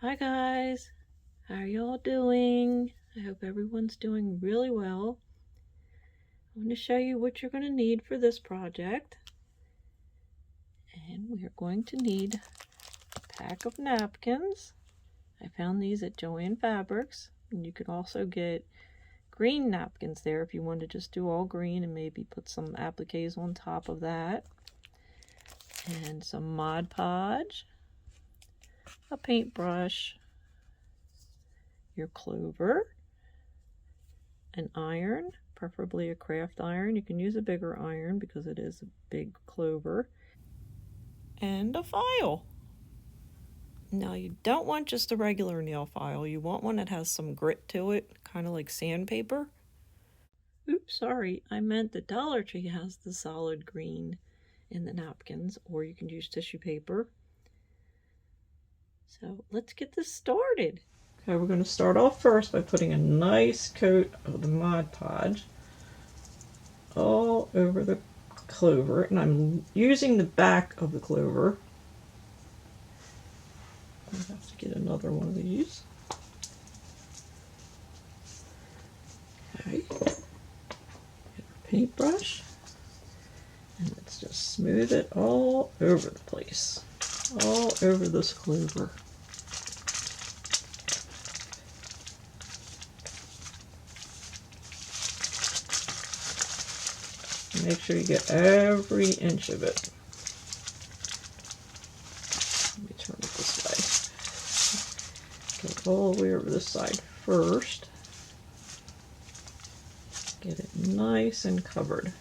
Hi guys, how are y'all doing? I hope everyone's doing really well. I'm going to show you what you're going to need for this project. And we are going to need a pack of napkins. I found these at Joann Fabrics. And you could also get green napkins there if you want to just do all green and maybe put some appliques on top of that. And some Mod Podge, a paintbrush, your Clover, an iron, preferably a craft iron. You can use a bigger iron because it is a big Clover, and a file. Now you don't want just a regular nail file. You want one that has some grit to it, kind of like sandpaper. Oops, sorry, I meant the Dollar Tree has the solid green in the napkins, or you can use tissue paper. So let's get this started. Okay, we're going to start off first by putting a nice coat of the Mod Podge all over the Clover, and I'm using the back of the Clover. I have to get another one of these. Okay, get our paintbrush, and let's just smooth it all over the place, all over this Clover. Make sure you get every inch of it. Let me turn it this way. Go all the way over this side first. Get it nice and covered.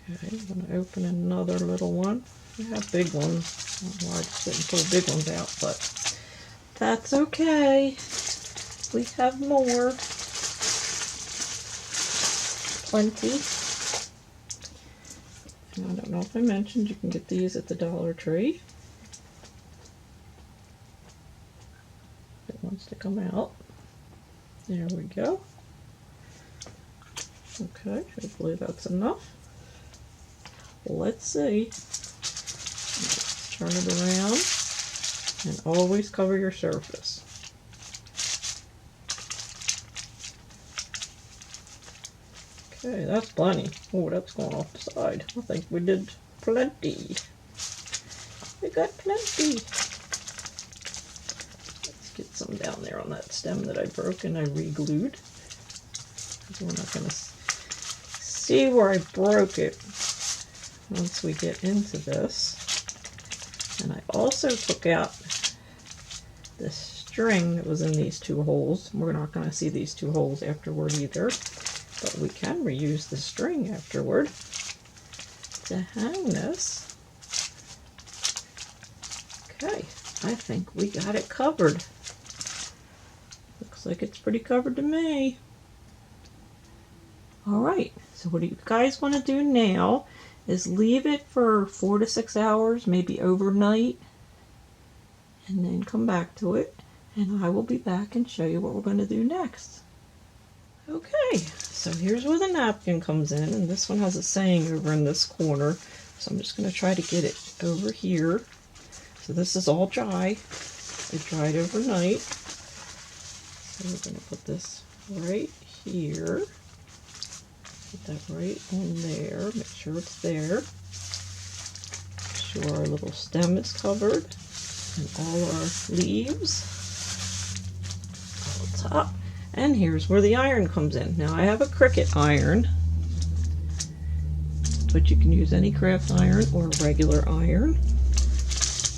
Okay, I'm going to open another little one. We have big ones. I don't know why I just didn't pull big ones out, but that's okay. We have more. Plenty. And I don't know if I mentioned you can get these at the Dollar Tree. It wants to come out. There we go. Okay, hopefully that's enough. Let's see. Let's turn it around and always cover your surface. Okay, that's plenty. Oh, that's going off the side. I think we did plenty. We got plenty. Let's get some down there on that stem that I broke and I re-glued. We're not going to see where I broke it once we get into this. And I also took out the string that was in these two holes. We're not going to see these two holes afterward either, but we can reuse the string afterward to hang this. Okay, I think we got it covered. Looks like it's pretty covered to me. Alright, so what you guys want to do now is leave it for 4 to 6 hours, maybe overnight, and then come back to it, and I will be back and show you what we're going to do next. Okay, so here's where the napkin comes in, and this one has a saying over in this corner, so I'm just going to try to get it over here. So this is all dry. It dried overnight. So we're going to put this right here. Put that right on there. Make sure it's there. Make sure our little stem is covered and all our leaves on top. And here's where the iron comes in. Now I have a cricut iron, but you can use any craft iron or regular iron.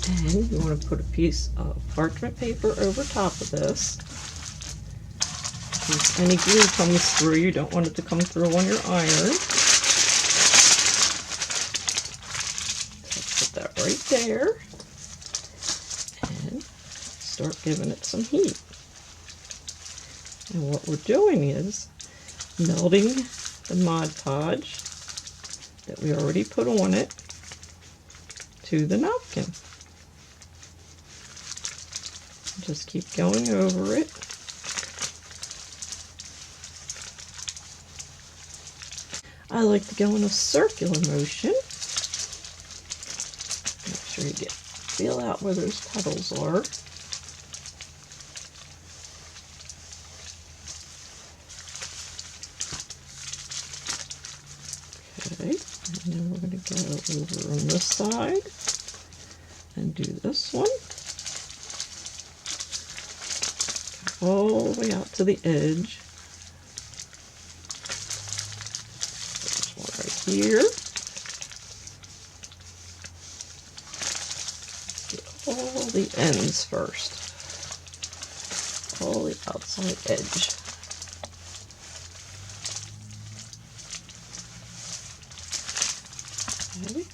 And you want to put a piece of parchment paper over top of this. If any glue comes through, you don't want it to come through on your iron. So put that right there and start giving it some heat. And what we're doing is melting the Mod Podge that we already put on it to the napkin. Just keep going over it. I like to go in a circular motion. sure you feel out where those petals are. Okay, and then we're going to go over on this side and do this one. All the way out to the edge. There's one right here. All the ends first. All the outside edge. Okay.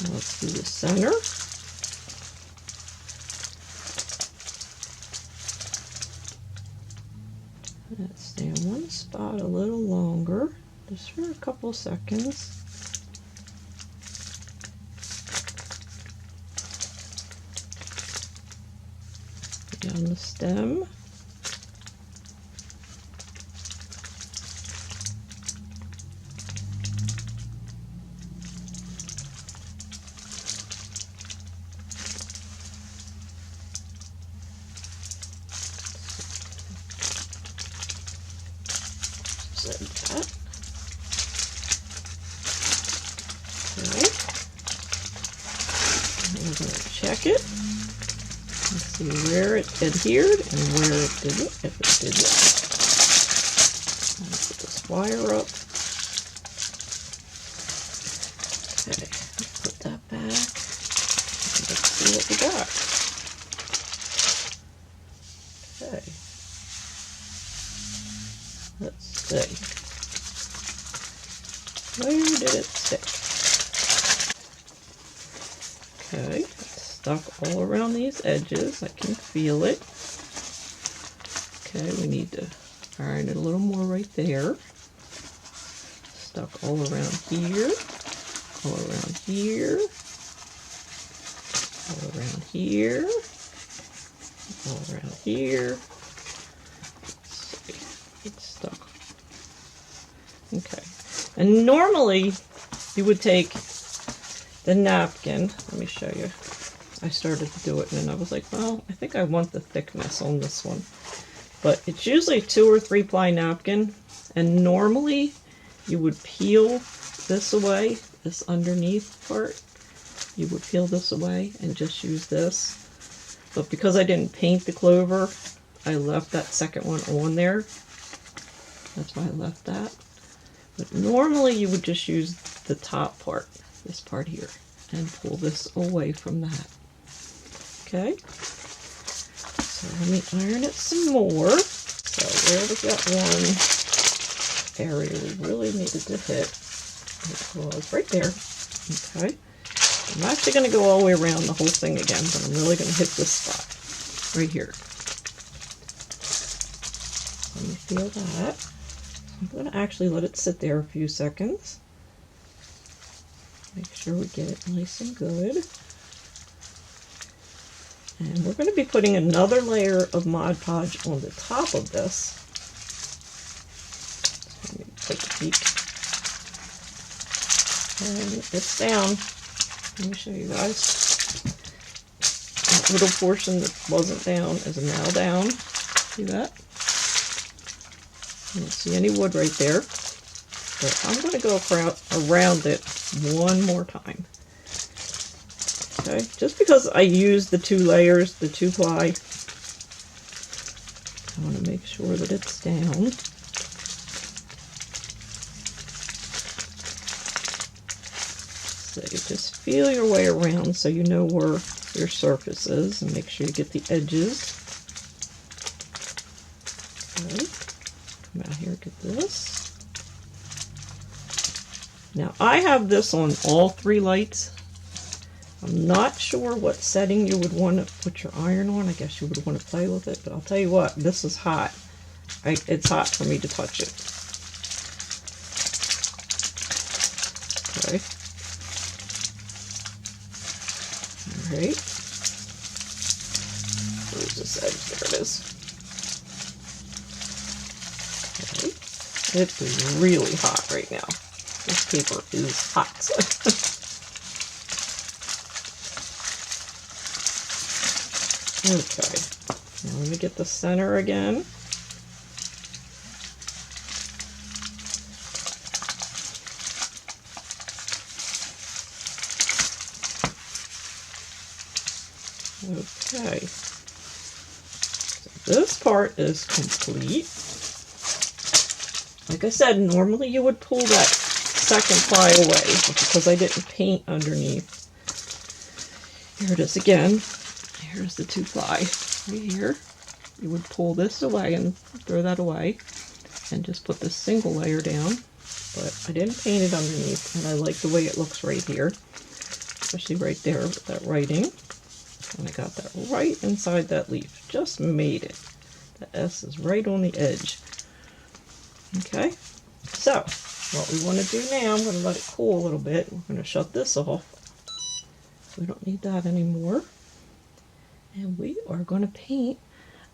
Now let's do the center. Let's stay in one spot a little longer, just for a couple seconds. Down the stem. Like that. Okay. And we're going to check it and see where it adhered and where it didn't, if it didn't. I'll put this wire up. Okay, put that back. And let's see what we got. Okay. Let's see. Where did it stick? Okay, it's stuck all around these edges. I can feel it. Okay, we need to iron it a little more right there. Stuck all around here. All around here. All around here. All around here. It's stuck. Okay. And normally you would take the napkin. Let me show you. I started to do it and then I was like, well, I think I want the thickness on this one. But it's usually 2 or 3 ply napkin. And normally you would peel this away, this underneath part. You would peel this away and just use this. But because I didn't paint the clover, I left that second one on there. That's why I left that. But normally you would just use the top part, this part here, and pull this away from that. Okay? So let me iron it some more. So where was that one area we really needed to hit? It was right there. Okay. I'm actually going to go all the way around the whole thing again, but I'm really going to hit this spot right here. Let me feel that. I'm going to actually let it sit there a few seconds. Make sure we get it nice and good. And we're going to be putting another layer of Mod Podge on the top of this. Let me take a peek. And it's down. Let me show you guys. That little portion that wasn't down is now down. See that? You don't see any wood right there. But I'm going to go around it one more time. Okay, just because I used the 2 layers, the 2 ply, I want to make sure that it's down. So you just feel your way around so you know where your surface is, and make sure you get the edges. Okay, come out here, get this. Now I have this on all 3 lights. I'm not sure what setting you would want to put your iron on. I guess you would want to play with it, but I'll tell you what, this is hot. It's hot for me to touch it. Okay. Alright. Where's this edge? There it is. Okay. It is really hot right now. This paper is hot. Okay, now let me get the center again. Okay, so this part is complete. Like I said, normally you would pull that second ply away, but because I didn't paint underneath, here it is again. Here's the 2-ply right here. You would pull this away and throw that away and just put this single layer down. But I didn't paint it underneath, and I like the way it looks right here, especially right there with that writing. And I got that right inside that leaf. Just made it. The S is right on the edge. Okay, so what we want to do now, I'm going to let it cool a little bit. We're going to shut this off. We don't need that anymore. And we are going to paint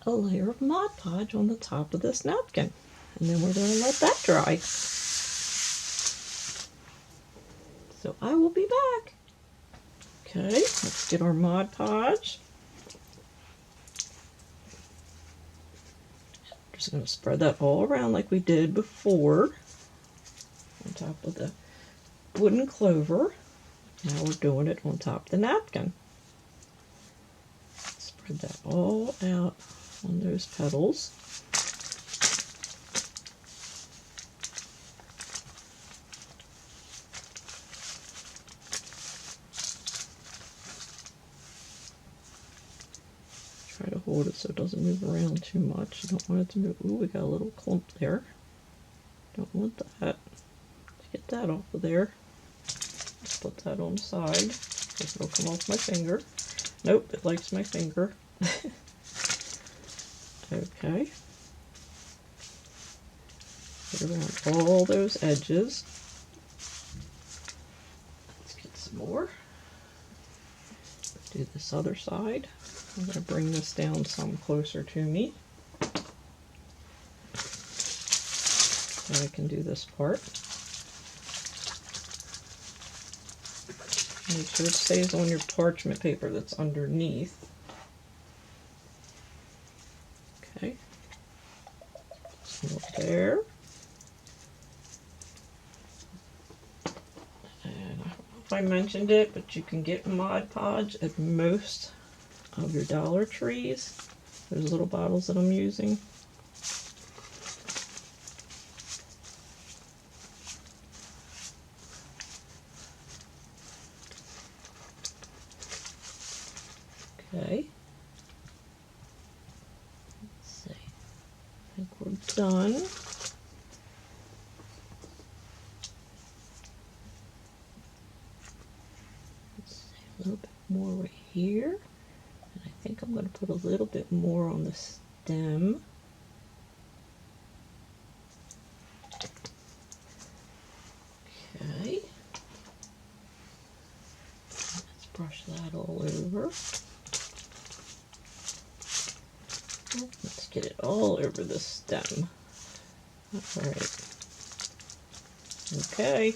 a layer of Mod Podge on the top of this napkin. And then we're going to let that dry. So I will be back. Okay, let's get our Mod Podge. Just going to spread that all around like we did before on top of the wooden clover. Now we're doing it on top of the napkin. Spread that all out on those petals. Try to hold it so it doesn't move around too much. You don't want it to move. Ooh, we got a little clump there. Don't want that. Let's get that off of there. Let's put that on the side because it'll come off my finger. Nope, it likes my finger. Okay. Get around all those edges. Let's get some more. Do this other side. I'm going to bring this down some closer to me so I can do this part. Make sure it stays on your parchment paper that's underneath. Okay. Some more there. And I don't know if I mentioned it, but you can get Mod Podge at most of your Dollar Trees. Those little bottles that I'm using. Okay. Let's see. I think we're done. Let's see, a little bit more right here. And I think I'm going to put a little bit more on the stem. Okay. Let's brush that all over. Let's get it all over the stem. Alright. Okay.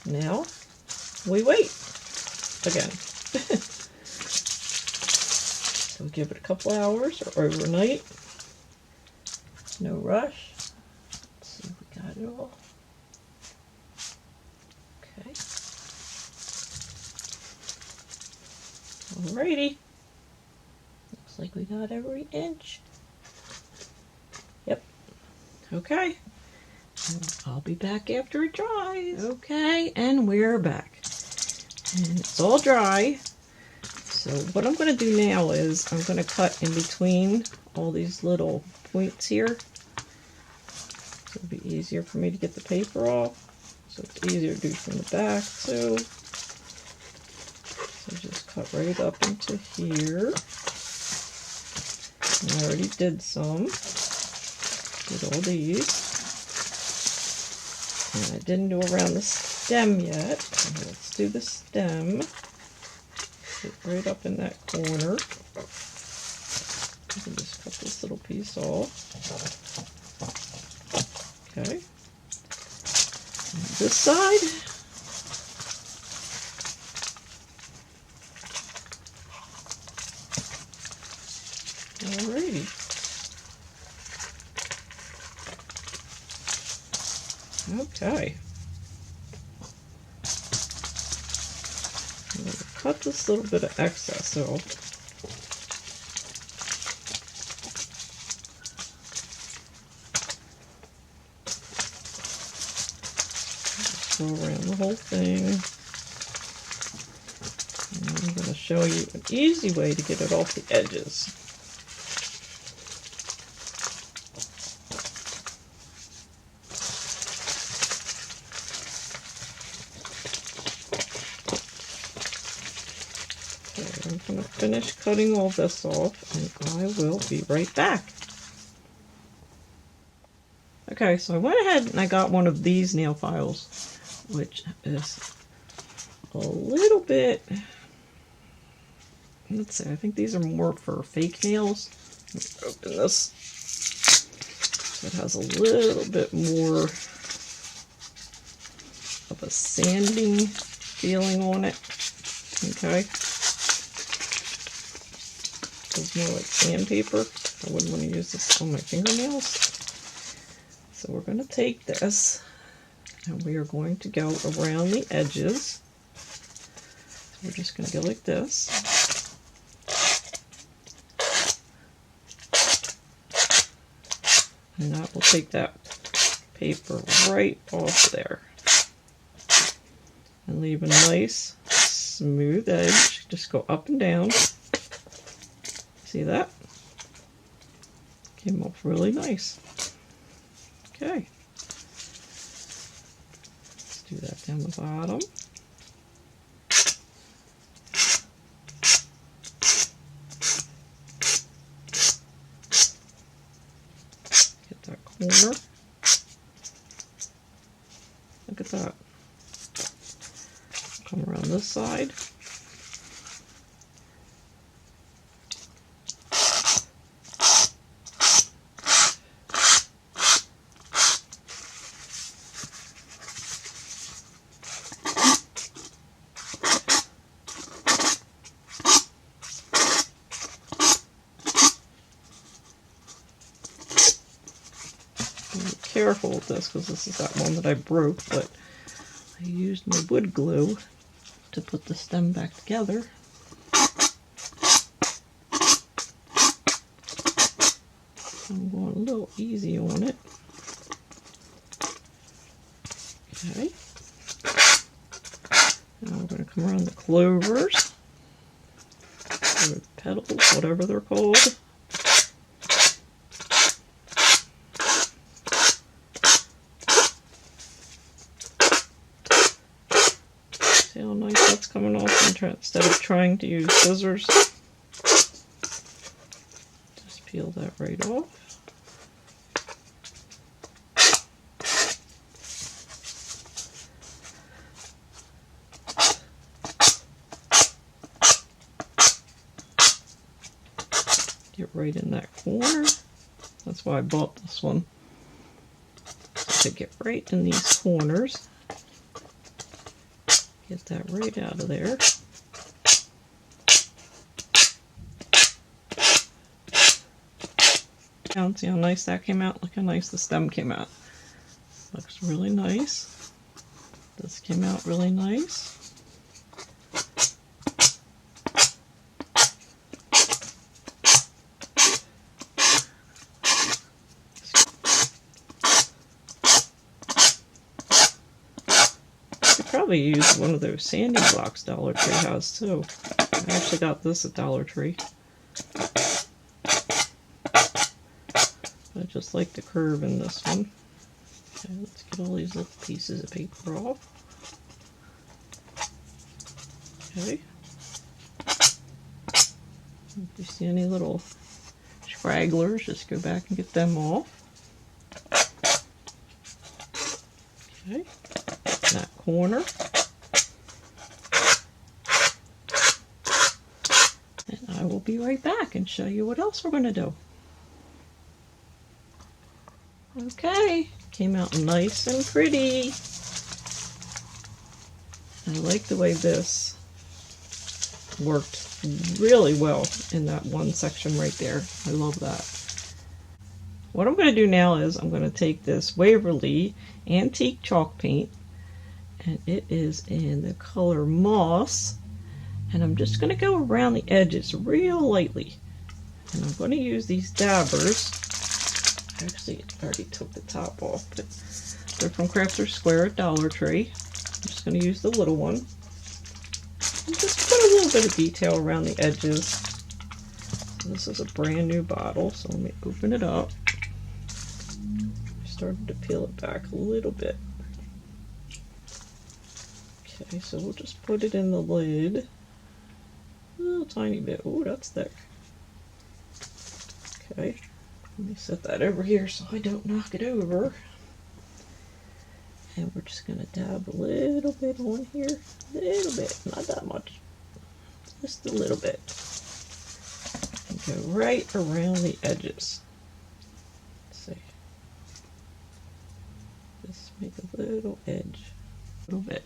Now, we wait again. So we give it a couple hours or overnight. No rush. Let's see if we got it all. Okay. Alrighty. Looks like we got every inch. Yep. Okay. I'll be back after it dries. Okay, and we're back. And it's all dry. So what I'm going to do now is I'm going to cut in between all these little points here. So it'll be easier for me to get the paper off. So it's easier to do from the back too. So just cut right up into here. And I already did some. Did all these. And I didn't do around the stem yet. So let's do the stem. Get right up in that corner. You can just cut this little piece off. Okay. this side. Alrighty. Okay. I'm going to cut this little bit of excess off. Go around the whole thing. And I'm going to show you an easy way to get it off the edges. Okay, I'm going to finish cutting all this off and I will be right back. Okay, so I went ahead and I got one of these nail files, which is a little bit, let's see, I think these are more for fake nails. Let me open this. It has a little bit more of a sanding feeling on it. Okay. It's more like sandpaper. I wouldn't want to use this on my fingernails. So we're going to take this and we are going to go around the edges. So we're just going to go like this. And that will take that paper right off there. And leave a nice smooth edge. Just go up and down. See that? Came off really nice. Okay, let's do that down the bottom. Get that corner. Look at that. Come around this side. Careful with this because this is that one that I broke, but I used my wood glue to put the stem back together. I'm going a little easy on it. Okay. Now we're going to come around the clovers, or petals, whatever they're called. See how nice that's coming off? Instead of trying to use scissors, just peel that right off. Get right in that corner. That's why I bought this one, to get right in these corners. Get that right out of there. Now, see how nice that came out? Look how nice the stem came out. Looks really nice. This came out really nice. Probably use one of those sanding blocks Dollar Tree has too. I actually got this at Dollar Tree. I just like the curve in this one. Okay, let's get all these little pieces of paper off. Okay. If you see any little scragglers, just go back and get them off. Okay. That corner. And I will be right back and show you what else we're going to do. Okay, came out nice and pretty. I like the way this worked really well in that one section right there. I love that. What I'm going to do now is I'm going to take this Waverly Antique Chalk Paint, and it is in the color Moss, and I'm just going to go around the edges real lightly. And I'm going to use these dabbers. Actually, I already took the top off, but they're from Crafter's Square at Dollar Tree. I'm just going to use the little one. And just put a little bit of detail around the edges. So this is a brand new bottle, so let me open it up. I started to peel it back a little bit. Okay, so we'll just put it in the lid. A little tiny bit. Oh, that's thick. Okay, let me set that over here so I don't knock it over. And we're just going to dab a little bit on here. A little bit, not that much. Just a little bit. And go right around the edges. Let's see. Just make a little edge. A little bit.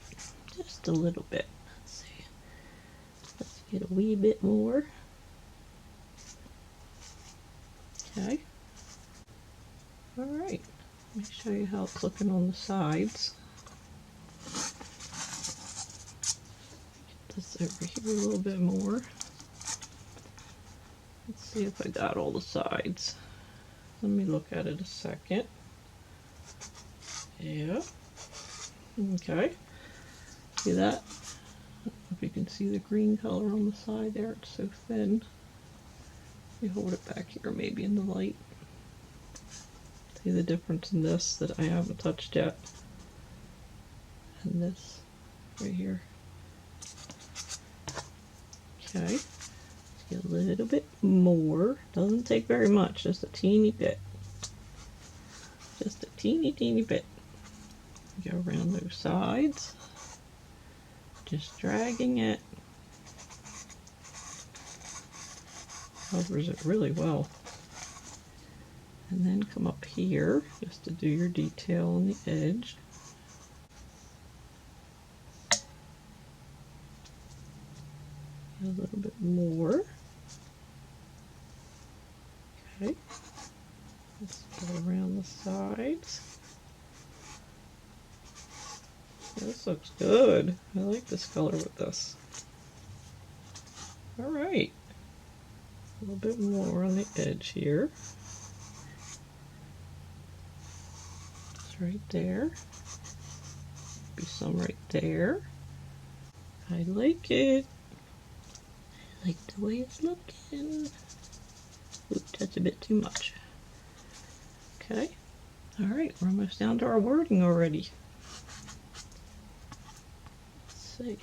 Just a little bit. Let's see. Let's get a wee bit more. Okay. Alright. Let me show you how it's looking on the sides. Get this over here a little bit more. Let's see if I got all the sides. Let me look at it a second. Yeah. Okay. See that? I don't know if you can see the green color on the side there. It's so thin. Let me hold it back here, maybe in the light. See the difference in this that I haven't touched yet, and this right here. Okay, let's get a little bit more. Doesn't take very much, just a teeny bit. Just a teeny bit. Go around those sides. Just dragging it. Covers it really well. And then come up here just to do your detail on the edge. A little bit more. Okay. Just go around the sides. This looks good. I like this color with this. Alright. A little bit more on the edge here. Right there. Be some right there. I like it. I like the way it's looking. Oops, that's a bit too much. Okay. Alright, we're almost down to our wording already. Let's see.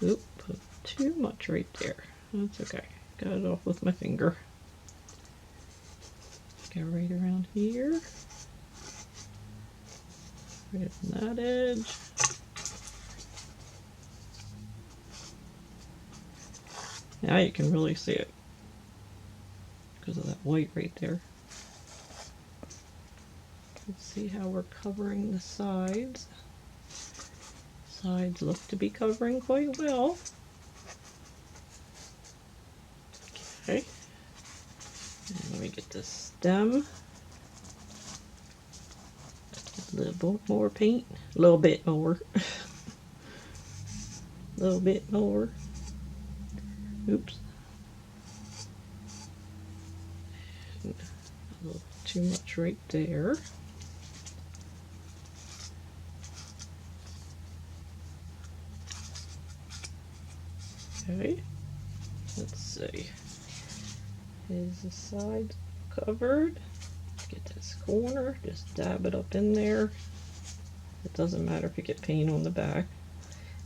Oop, put too much right there. That's okay. Got it off with my finger. Go right around here. Right on that edge. Now you can really see it because of that white right there. Let's see how we're covering the sides. Sides look to be covering quite well. Okay. And let me get this stem. A little bit more paint. A little bit more. A little bit more. Oops. And a little too much right there. Okay. Let's see. Is the side covered? Get this corner, just dab it up in there. It doesn't matter if you get paint on the back.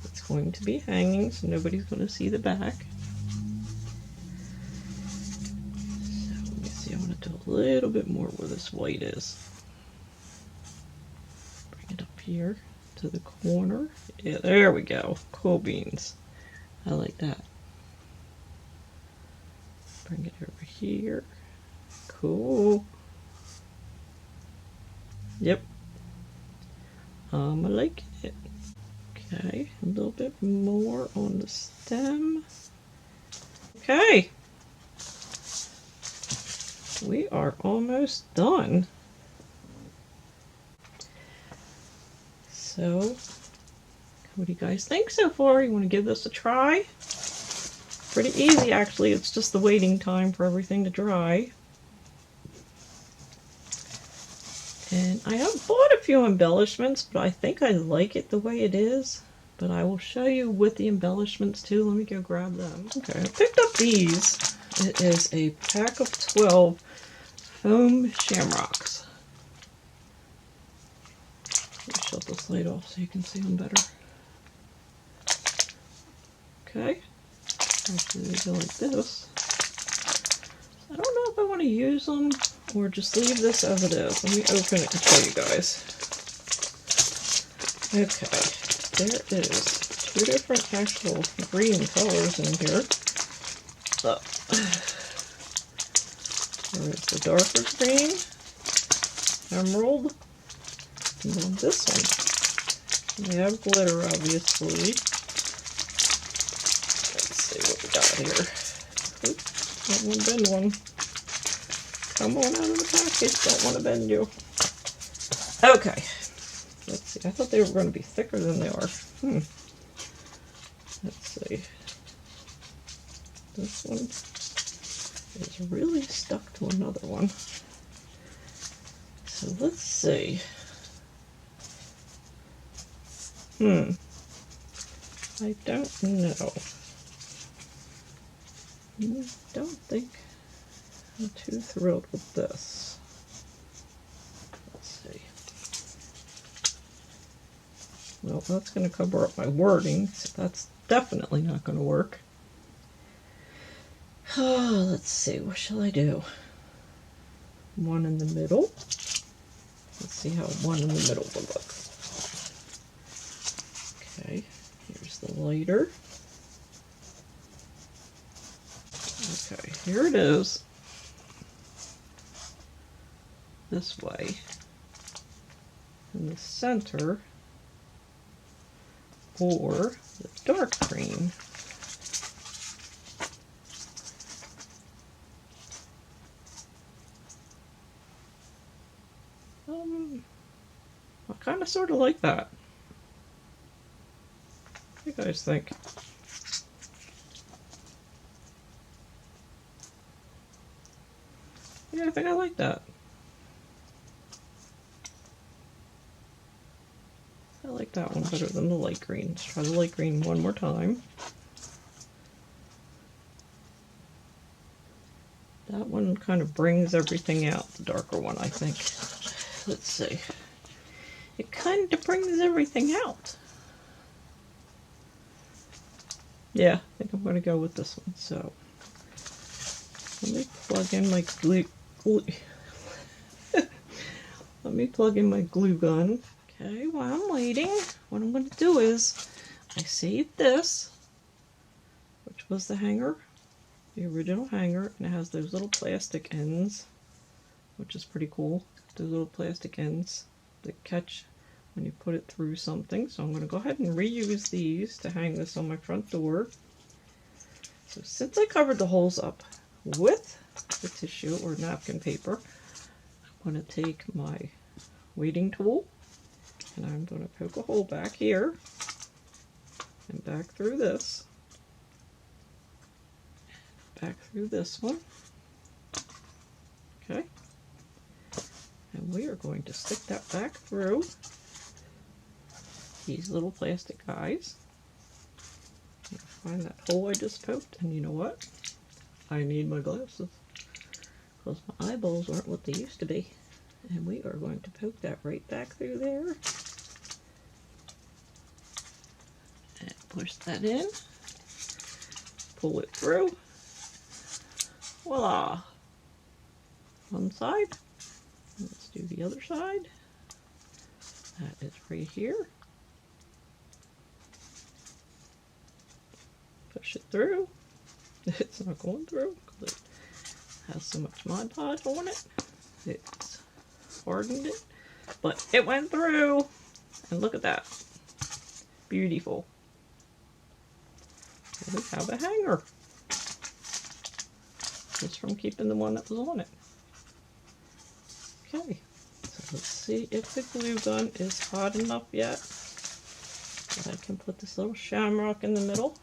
It's going to be hanging, so nobody's going to see the back. So let me see, I want to do a little bit more where this white is. Bring it up here to the corner. Yeah, there we go. Cool beans. I like that. Bring it over here. Cool. Yep. I like it. Okay, a little bit more on the stem. Okay, we are almost done. So, what do you guys think so far? You want to give this a try? Pretty easy, actually. It's just the waiting time for everything to dry. And I have bought a few embellishments, but I think I like it the way it is. But I will show you with the embellishments too. Let me go grab them. Okay, I picked up these. It is a pack of 12 foam shamrocks. Let me shut this light off so you can see them better. Okay. Actually, they go like this. I don't know if I want to use them or just leave this as it is. Let me open it and show you guys. Okay, there is 2 different actual green colors in here. Oh. There is the darker green, emerald, and then this one. They have glitter, obviously. Let's see what we got here. Oops, don't want to bend one. Come on out of the package, don't want to bend you. Okay, let's see. I thought they were going to be thicker than they are. Let's see. This one is really stuck to another one. So let's see. I don't know. I don't think I'm too thrilled with this. Let's see. Well, that's going to cover up my wording, so that's definitely not going to work. Oh, let's see, what shall I do? One in the middle. Let's see how one in the middle will look. Okay, here's the lighter. Okay, here it is. This way. In the center, or the dark green. I kind of sort of like that. What do you guys think? Yeah, I think I like that. I like that one better than the light green. Let's try the light green one more time. That one kind of brings everything out, the darker one, I think. Let's see. It kind of brings everything out. Yeah, I think I'm going to go with this one. So, let me plug in my glue. Let me plug in my glue gun. Okay, while I'm waiting, what I'm going to do is, I saved this, which was the hanger, the original hanger, and it has those little plastic ends, which is pretty cool. Those little plastic ends that catch when you put it through something. So I'm going to go ahead and reuse these to hang this on my front door. So since I covered the holes up with the tissue or napkin paper, I'm going to take my weighting tool and I'm going to poke a hole back here and back through this, back through this one. Okay. And we are going to stick that back through these little plastic guys. Find that hole I just poked, and you know what? I need my glasses because my eyeballs aren't what they used to be. And we are going to poke that right back through there. And push that in. Pull it through. Voila! One side. Let's do the other side. That is right here. Push it through. It's not going through because it has so much Mod Podge on it. It's hardened it, but it went through. And look at that. Beautiful. Here we have a hanger. Just from keeping the one that was on it. Okay, so let's see if the glue gun is hot enough yet. I can put this little shamrock in the middle,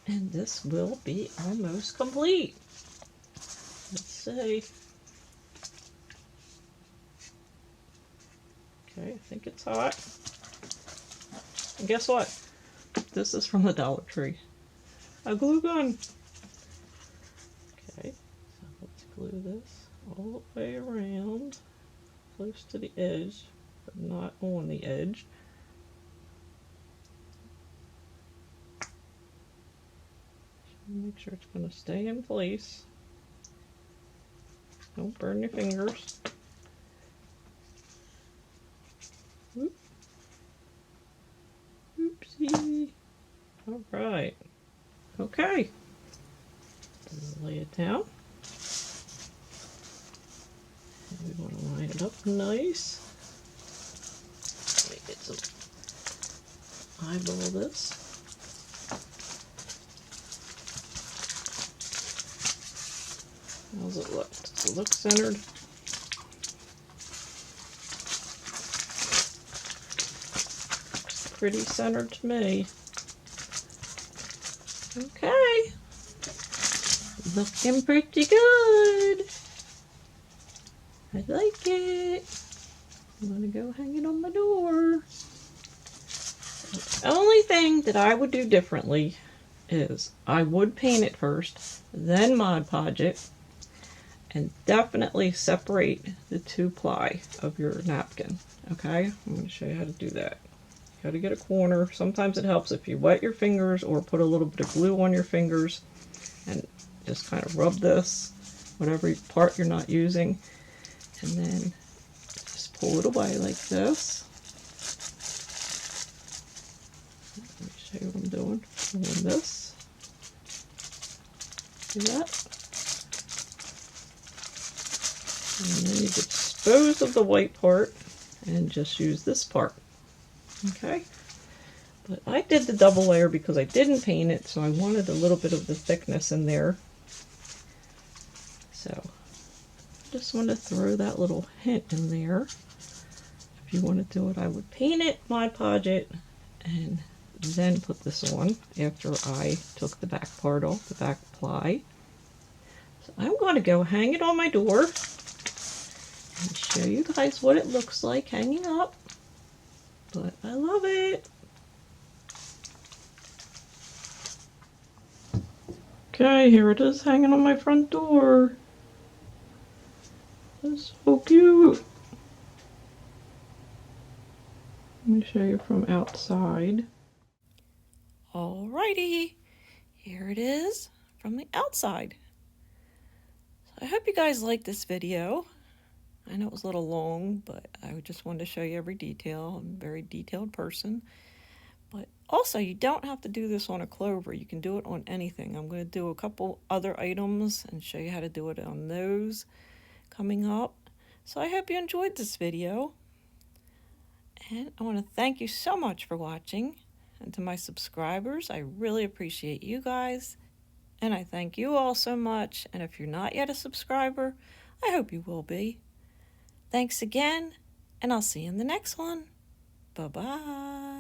and this will be almost complete. Let's see. Okay, I think it's hot. And guess what? This is from the Dollar Tree. A glue gun. Okay, so let's glue this all the way around, close to the edge, but not on the edge. Make sure it's going to stay in place. Don't burn your fingers. Oop. Oopsie. All right. Okay. Just lay it down. And we want to line it up nice. Let me get some eyeball this. How's it look? Does it look centered? Pretty centered to me. Okay. Looking pretty good. I like it. I'm gonna go hang it on my door. The only thing that I would do differently is I would paint it first, then Mod Podge it, and definitely separate the 2-ply of your napkin. Okay, I'm going to show you how to do that. You got to get a corner. Sometimes it helps if you wet your fingers or put a little bit of glue on your fingers and just kind of rub this, whatever part you're not using, and then just pull it away like this. Let me show you what I'm doing. Pulling this. See that? And then you dispose of the white part and just use this part. Okay? But I did the double layer because I didn't paint it, so I wanted a little bit of the thickness in there. So, just want to throw that little hint in there. If you want to do it, I would paint it, Mod Podge it, and then put this on after I took the back part off, the back ply. So I'm going to go hang it on my door and show you guys what it looks like hanging up. But I love it. Okay, here it is hanging on my front door. It's so cute. Let me show you from outside. Alrighty, here it is from the outside. So I hope you guys liked this video. I know it was a little long, but I just wanted to show you every detail. I'm a very detailed person. But also, you don't have to do this on a Clover. You can do it on anything. I'm going to do a couple other items and show you how to do it on those coming up. So I hope you enjoyed this video. And I want to thank you so much for watching. And to my subscribers, I really appreciate you guys. And I thank you all so much. And if you're not yet a subscriber, I hope you will be. Thanks again, and I'll see you in the next one. Bye-bye.